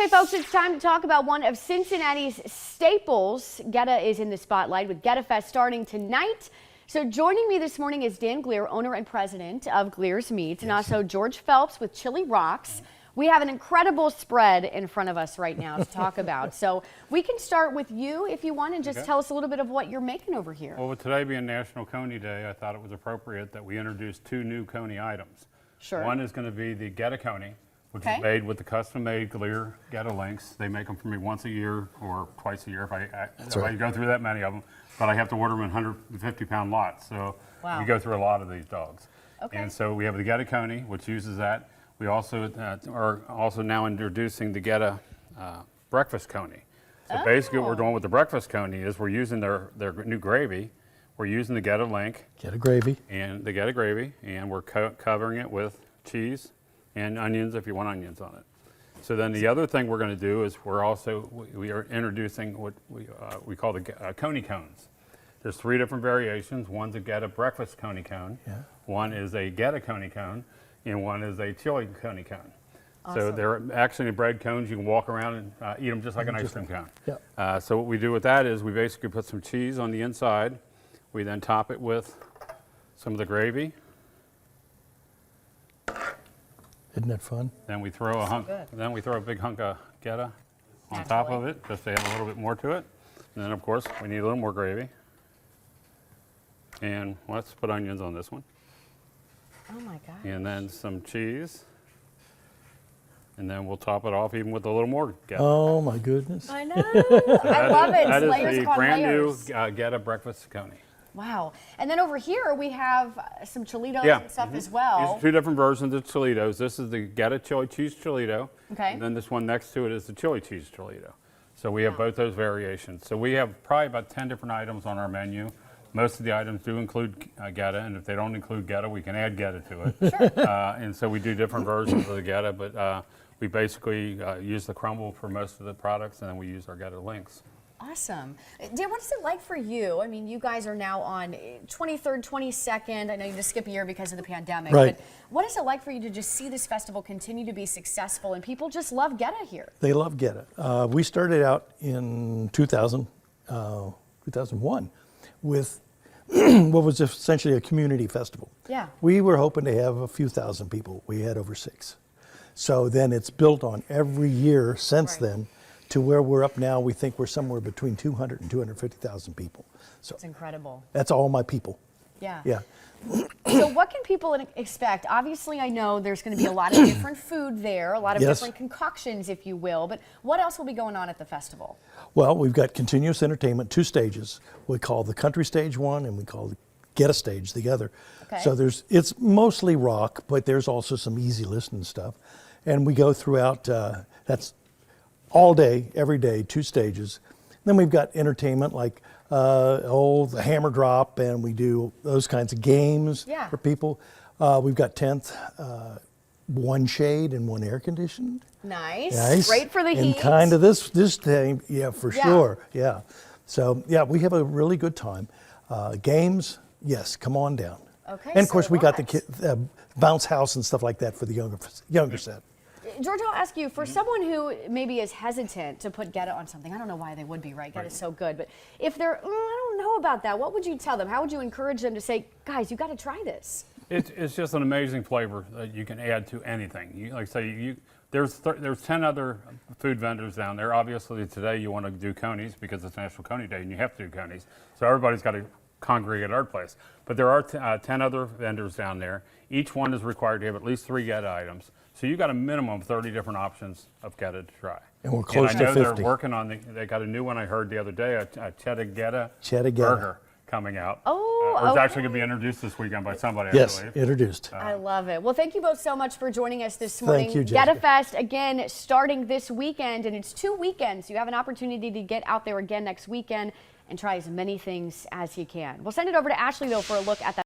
Okay, folks, it's time to talk about one of Cincinnati's staples. Goetta is in the spotlight with Goettafest starting tonight. So joining me this morning is Dan Glier, owner and president of Glier's Meats, and also George Phelps with Chili Rocks. We have an incredible spread in front of us right now to talk about. So we can start with you if you want and just tell us a little bit of what you're making over here. Well, with today being National Coney Day, I thought it was appropriate that we introduce two new coney items. Sure. One is going to be the Goetta Coney, which is made with the custom-made Glier Goetta links. They make them for me once a year or twice a year if I go through that many of them. But I have to order them in 150-pound lots, so we go through a lot of these dogs. And so we have the Goetta Coney, which uses that. We also are also now introducing the Goetta breakfast coney. So basically what we're doing with the breakfast coney is we're using their new gravy. We're using the Goetta link. Goetta gravy. And the Goetta gravy, and we're covering it with cheese and onions if you want onions on it. So then the other thing we're going to do is we are introducing what we call the coney cones. There's 3 different variations. One's a Goetta breakfast coney cone. One is a Goetta coney cone, and one is a chili coney cone. So they're actually bread cones. You can walk around and eat them just like an ice cream cone. So what we do with that is we basically put some cheese on the inside. We then top it with some of the gravy. Isn't that fun? Then we throw a big hunk of Goetta on top of it, just to add a little bit more to it. And then of course we need a little more gravy. And let's put onions on this one. Oh my gosh. And then some cheese. And then we'll top it off even with a little more Goetta. Oh my goodness. I know. I love it. That Layers is the upon brand layers. new Goetta breakfast coney. Wow. And then over here we have some Cholitos and stuff as well. These are 2 different versions of Cholitos. This is the Goetta chili cheese Cholito. And then this one next to it is the chili cheese Cholito. So we have both those variations. So we have probably about 10 different items on our menu. Most of the items do include Goetta, and if they don't include Goetta, we can add Goetta to it. And so we do different versions of the Goetta, but we basically use the crumble for most of the products, and then we use our Goetta links. Awesome. Dan, what is it like for you? I mean, you guys are now on 23rd, 22nd. I know you just skip a year because of the pandemic. Right. But what is it like for you to just see this festival continue to be successful and people just love Goetta here? They love Goetta. We started out in 2001 with what was essentially a community festival. We were hoping to have a few thousand people. We had over 6. So then it's built on every year since then, to where we're up now. We think we're somewhere between 200 and 250,000 people. So it's incredible. That's all my people. So what can people expect? Obviously, I know there's going to be a lot of different food there, a lot of different concoctions, if you will, but what else will be going on at the festival? Well, we've got continuous entertainment, 2 stages. We call the country stage one, and we call the Goetta stage the other. So it's mostly rock, but there's also some easy listening stuff. And we go throughout, that's all day, every day, 2 stages. Then we've got entertainment like the hammer drop, and we do those kinds of games for people. We've got tents, 1 shade and 1 air conditioned. Nice. Great for the heat. And kind of this time, for sure. So we have a really good time. Games, yes, come on down. And of course we got the bounce house and stuff like that for the younger set. George, I'll ask you, for someone who maybe is hesitant to put Goetta on something, I don't know why they would be, right? Goetta's so good, but if they're, I don't know about that, what would you tell them? How would you encourage them to say, guys, you got to try this? It's just an amazing flavor that you can add to anything. Like I say, there's 10 other food vendors down there. Obviously today you want to do conies because it's National Coney Day and you have to do conies. So everybody's got to congregate at our place. But there are 10 other vendors down there. Each one is required to have at least 3 Goetta items. So you got a minimum of 30 different options of Goetta to try. And we're close to 50. I know they're working on, they got a new one I heard the other day, a Cheddar Goetta burger coming out. It's actually going to be introduced this weekend by somebody, I believe. Introduced. I love it. Well, thank you both so much for joining us this morning. Thank you, Jessica. Goettafest, again, starting this weekend, and it's 2 weekends. You have an opportunity to get out there again next weekend and try as many things as you can. We'll send it over to Ashley, though, for a look at that.